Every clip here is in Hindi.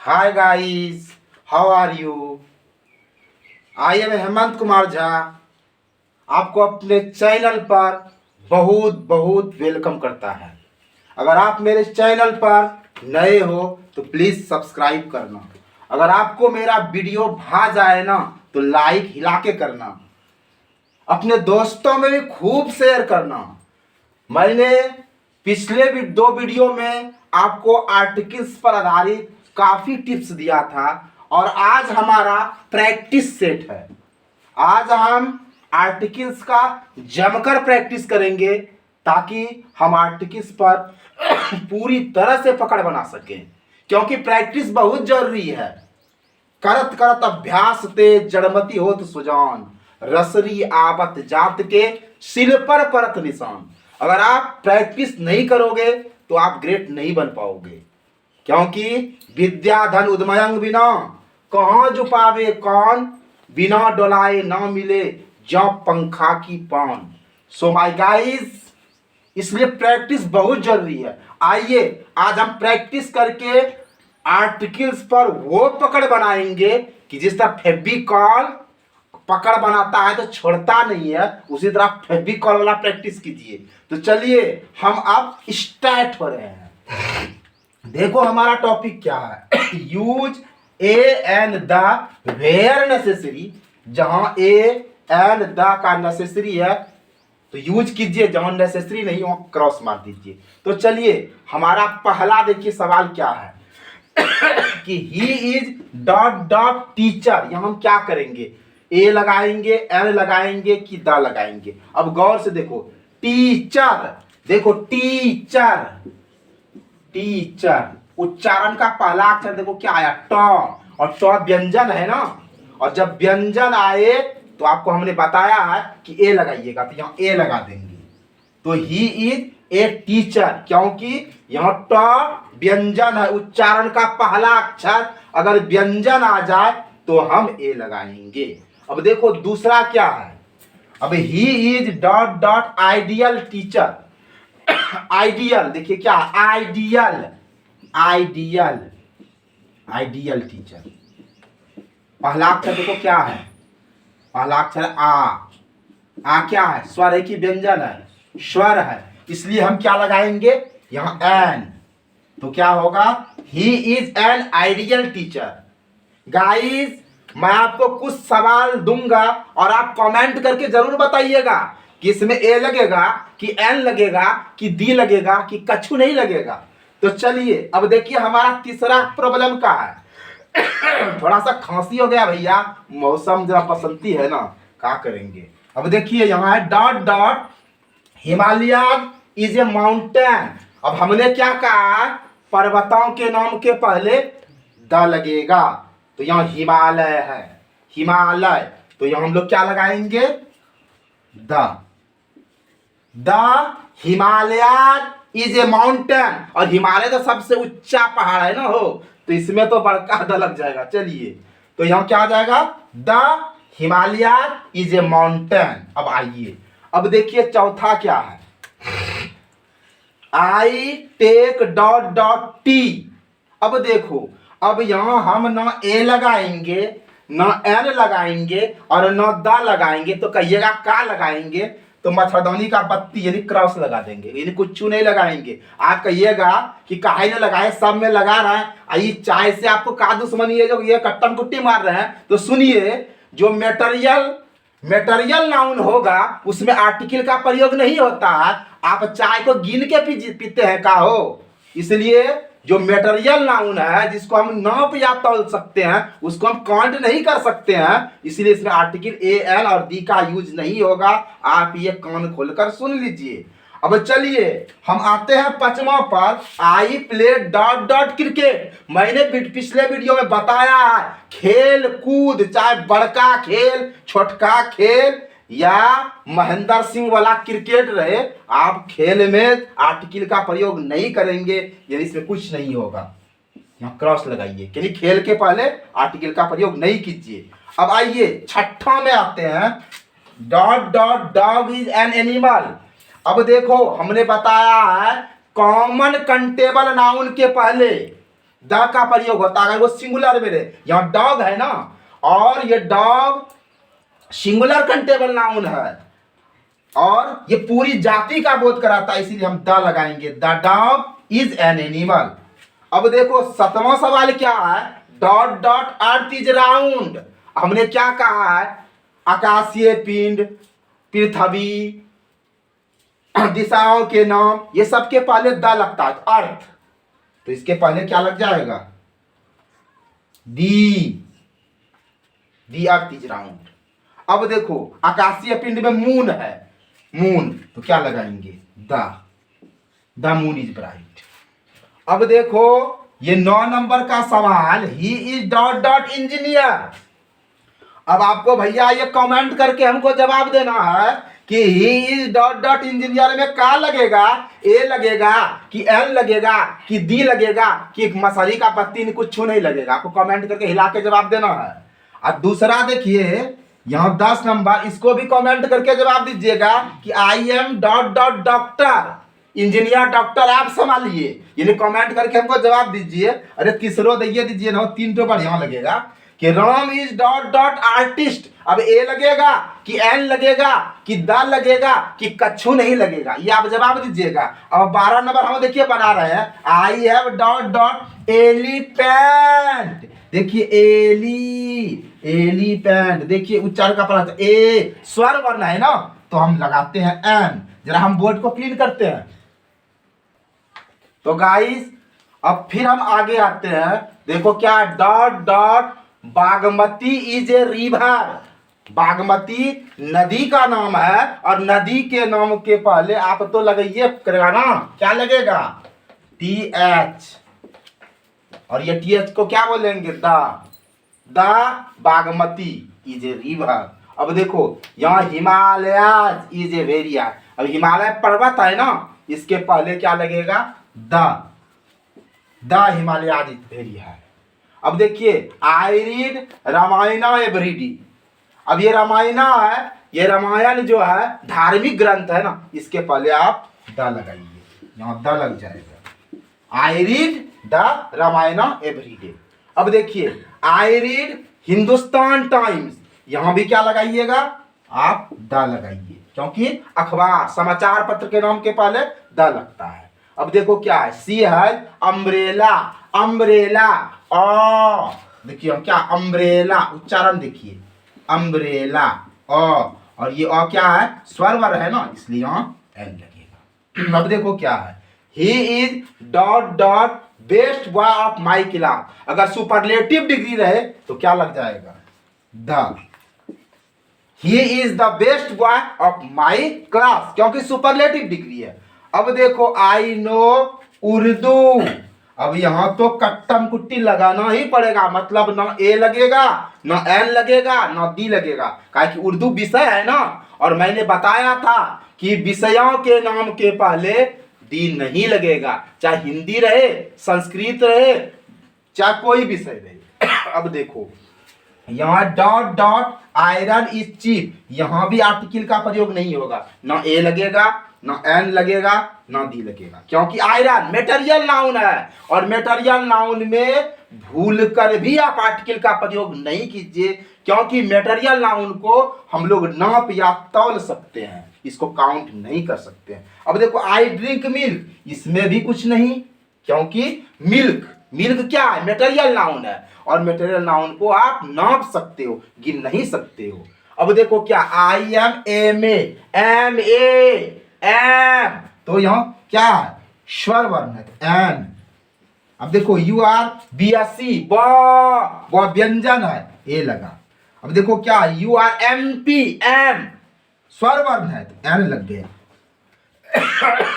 Hi guys, how are you? I am Hemant Kumar Jha. आपको अपने चैनल पर बहुत बहुत वेलकम करता है। अगर आप मेरे चैनल पर नए हो तो प्लीज़ सब्सक्राइब करना। अगर आपको मेरा वीडियो भा जाए ना तो लाइक हिला के करना। अपने दोस्तों में भी खूब शेयर करना। मैंने पिछले भी 2 वीडियो में आपको आर्टिकल्स पर आधारित काफ़ी टिप्स दिया था और आज हमारा प्रैक्टिस सेट है। आज हम आर्टिकल्स का जमकर प्रैक्टिस करेंगे ताकि हम आर्टिकल्स पर पूरी तरह से पकड़ बना सकें, क्योंकि प्रैक्टिस बहुत जरूरी है। करत करत अभ्यास ते जड़मती होत सुजान, रसरी आवत जात के सिल पर परत निशान। अगर आप प्रैक्टिस नहीं करोगे तो आप ग्रेट नहीं बन पाओगे, क्योंकि विद्या धन उदमयंग बिना कहाँ जुपावे कौन, बिना डोलाए ना मिले जौ पंखा की पान। सो माय गाइस, इसलिए प्रैक्टिस बहुत जरूरी है। आइए आज हम प्रैक्टिस करके आर्टिकल्स पर वो पकड़ बनाएंगे कि जिस तरह फेविकॉल पकड़ बनाता है तो छोड़ता नहीं है, उसी तरह फेविकॉल वाला प्रैक्टिस कीजिए। तो चलिए हम अब स्टार्ट हो रहे हैं। देखो हमारा टॉपिक क्या है। Use A and the where necessary. जहां ए एंड द का नेसेसरी है तो यूज कीजिए, जहां नेसेसरी नहीं वहां क्रॉस मार दीजिए। तो चलिए हमारा पहला देखिए सवाल क्या है कि he is dot dot teacher. यहां हम क्या करेंगे, ए लगाएंगे, एन लगाएंगे कि द लगाएंगे। अब गौर से देखो, टीचर, देखो टीचर, टीचर उच्चारण का पहला अक्षर देखो क्या आया, ट, और ट व्यंजन है ना। और जब व्यंजन आए तो आपको हमने बताया है कि ए लगाइएगा, तो यहां ए लगा देंगे। तो ही इज ए टीचर, क्योंकि यहां ट व्यंजन है, उच्चारण का पहला अक्षर अगर व्यंजन आ जाए तो हम ए लगाएंगे। अब देखो दूसरा क्या है, अब he is dot dot ideal teacher. Ideal देखिए क्या, आइडियल, आइडियल, आइडियल टीचर। पहला अक्षर देखो क्या है, पहला अक्षर आ क्या है, स्वर है कि व्यंजन है, स्वर है, इसलिए हम क्या लगाएंगे यहां एन। तो क्या होगा, he is an ideal teacher. Guys मैं आपको कुछ सवाल दूंगा और आप कमेंट करके जरूर बताइएगा कि इसमें ए लगेगा कि एन लगेगा कि डी लगेगा कि कछु नहीं लगेगा। तो चलिए अब देखिए हमारा तीसरा प्रॉब्लम का है। थोड़ा सा खांसी हो गया भैया, मौसम जरा बसंती है ना, क्या करेंगे। अब देखिए यहाँ है dot dot Himalaya is a mountain. अब हमने क्या कहा, पर्वतों के नाम के पहले द लगेगा, तो यहाँ हिमालय है, हिमालय, तो यहाँ हम लोग क्या लगाएंगे, the Himalaya is a mountain. और हिमालय तो सबसे ऊंचा पहाड़ है ना हो, तो इसमें तो बड़का द लग जाएगा। चलिए तो यहाँ क्या आ जाएगा, the Himalaya is a mountain. अब आइए अब देखिए चौथा क्या है, I take dot dot T. अब देखो, अब यहां हम ना ए लगाएंगे, ना एन लगाएंगे और ना द लगाएंगे, तो कहिएगा का लगाएंगे, तो मच्छरदानी का पत्ती यानी क्रॉस लगा देंगे, यानी कुछ नहीं लगाएंगे। आप कहिएगा कि काहे न लगाए, सब में लगा रहा है, आई चाय से आपको का दुश्मनी है जो ये कट्टम कुट्टी मार रहे हैं। तो सुनिए, जो मेटेरियल नाउन होगा उसमें आर्टिकल का प्रयोग नहीं होता है। आप चाय को गिन के पीते हैं का हो, इसलिए जो मेटेरियल नाउन है जिसको हम नाप या तौल सकते हैं उसको हम काउंट नहीं कर सकते हैं, इसलिए इसमें आर्टिकल ए एन और दी का यूज नहीं होगा। आप ये कान खोलकर सुन लीजिए। अब चलिए हम आते हैं पांचवा पर, I play dot dot cricket. मैंने पिछले वीडियो में बताया है, खेल कूद, चाहे बड़का खेल, छोटका खेल या महेंद्र सिंह वाला क्रिकेट रहे, आप खेल में आर्टिकल का प्रयोग नहीं करेंगे, यानी इसमें कुछ नहीं होगा। यहाँ क्रॉस लगाइए, यानी खेल के पहले आर्टिकल का प्रयोग नहीं कीजिए। अब आइए छठा में आते हैं, dot dot dog is an animal. अब देखो हमने बताया है कॉमन कंटेबल नाउन के पहले द का प्रयोग होता है, वो सिंगुलर में रहे। यहाँ डॉग है ना, और ये डॉग सिंगुलर कंटेबल नाउन है, और ये पूरी जाति का बोध कराता है, इसीलिए हम द लगाएंगे। The dog is an animal. अब देखो 7वां सवाल क्या है, dot dot earth is round. हमने क्या कहा है, आकाशीय पिंड, पृथ्वी, दिशाओं के नाम, ये सबके पहले द लगता है, तो अर्थ, तो इसके पहले क्या लग जाएगा, दी अर्थ इज राउंड। अब देखो आकाशीय पिंड में मून है, मून, तो क्या लगाएंगे, द मून इज ब्राइट। अब देखो ये 9 नंबर का सवाल, he is dot dot engineer. अब आपको भैया ये कमेंट करके हमको जवाब देना है कि he is dot dot engineer में क्या लगेगा, ए लगेगा कि एल लगेगा कि डी लगेगा कि मछली का पत्ती कुछ नहीं लगेगा। आपको कमेंट करके हिला के जवाब देना है। और दूसरा देखिए यहाँ 10 नंबर, इसको भी कमेंट करके जवाब दीजिएगा कि I am dot dot doctor, engineer doctor आप संभालिए। यानी कमेंट करके हमको जवाब दीजिए। अरे तीसरो दीजिए ना, 3 तो बढ़िया लगेगा कि Ram is dot dot artist. अब ए लगेगा कि एन लगेगा कि द लगेगा कि कच्छू नहीं लगेगा, ये आप जवाब दीजिएगा। अब 12 नंबर हम देखिए बना रहे हैं, I have dot dot elephant. देखिए एलिफेंट, देखिए उच्चारण का पता, ए स्वर वर्ण है ना, तो हम लगाते हैं एन। जरा हम बोर्ड को क्लीन करते हैं। तो गाइस अब फिर हम आगे आते हैं, देखो क्या, dot dot Bagmati is a river. Bagmati नदी का नाम है, और नदी के नाम के पहले आप तो लगाइए करेगा ना, क्या लगेगा, TH, और ये TH को क्या बोलेंगे, the Bagmati is a river. अब देखो यहाँ हिमालय इज ए वेरिया। अब हिमालय पर्वत है ना, इसके पहले क्या लगेगा, द हिमालय इज वेरिया। अब देखिए आई रीड रामायणा एवरीडे। अब ये रामायणा है, ये रामायण जो है धार्मिक ग्रंथ है ना, इसके पहले आप द लगाइए, यहाँ द लग जाएगा। I read the Ramayana everyday. अब देखिए आई रीड हिंदुस्तान टाइम्स, यहाँ भी क्या लगाइएगा, आप द लगाइए, क्योंकि अखबार समाचार पत्र के नाम के पहले द लगता है। अब देखो क्या है, सी है अम्ब्रेला, अम्ब्रेला, देखिए क्या, अम्ब्रेला उच्चारण देखिए, अम्ब्रेला, और ये क्या है, स्वर वर्ण है ना, इसलिए यहाँ एन लगेगा। अब देखो क्या है, he is dot dot best boy of my class. अगर सुपरलेटिव डिग्री रहे तो क्या लग जाएगा, the, he is the best boy of my class, क्योंकि सुपरलेटिव डिग्री है। अब देखो आई नो उर्दू। अब यहाँ तो कट्टम कुट्टी लगाना ही पड़ेगा, मतलब ना ए लगेगा, ना एन लगेगा, ना डी लगेगा, काहे कि उर्दू विषय है ना, और मैंने बताया था कि विषयों के नाम के पहले डी नहीं लगेगा, चाहे हिंदी रहे, संस्कृत रहे, चाहे कोई विषय रहे। अब देखो यहाँ dot dot iron is cheap, यहाँ भी आर्टिकल का प्रयोग नहीं होगा, ना ए लगेगा, ना एन लगेगा, ना डी लगेगा, क्योंकि आयरन मेटेरियल नाउन है, और मेटेरियल नाउन में भूल कर भी आप आर्टिकल का प्रयोग नहीं कीजिए, क्योंकि मेटेरियल नाउन को हम लोग नाप या तौल सकते हैं, इसको काउंट नहीं कर सकते हैं। अब देखो आई ड्रिंक मिल्क, इसमें भी कुछ नहीं, क्योंकि मिल्क क्या है, मेटेरियल नाउन है, और मेटेरियल नाउन को आप नाप सकते हो, गिन नहीं सकते हो। अब देखो क्या, आई एम एम एम, तो यहाँ क्या है, स्वर वर्ण है, एन। अब देखो यू आर BSc, वो व्यंजन है, ए लगा। अब देखो क्या, यू आर MP, एम, स्वर वर्ण है, तो एन लग गया।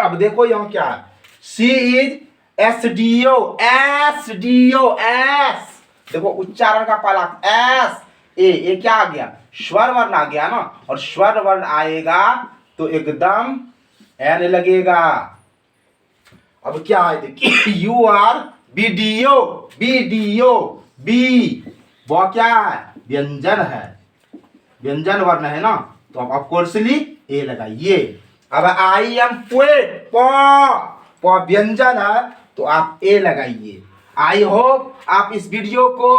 अब देखो यहाँ क्या है, सी इज SDO, एस, देखो उच्चारण का पहला एस, ए क्या आ गया, स्वर वर्ण आ गया ना, और स्वर वर्ण आएगा तो एकदम एन लगेगा। अब क्या है, देखिए यू आर BDO, बी, वो क्या है, व्यंजन है, व्यंजन वर्ण है ना, तो आप ऑफकोर्सली ए लगाइए। अब आई एम पोएट, व्यंजन है, तो आप ए लगाइए। आई होप आप इस वीडियो को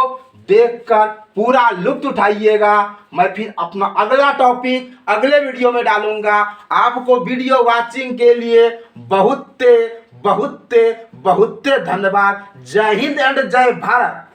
देखकर पूरा लुत्फ उठाइएगा। मैं फिर अपना अगला टॉपिक अगले वीडियो में डालूंगा। आपको वीडियो वाचिंग के लिए बहुत बहुत बहुत धन्यवाद। जय हिंद एंड जय भारत।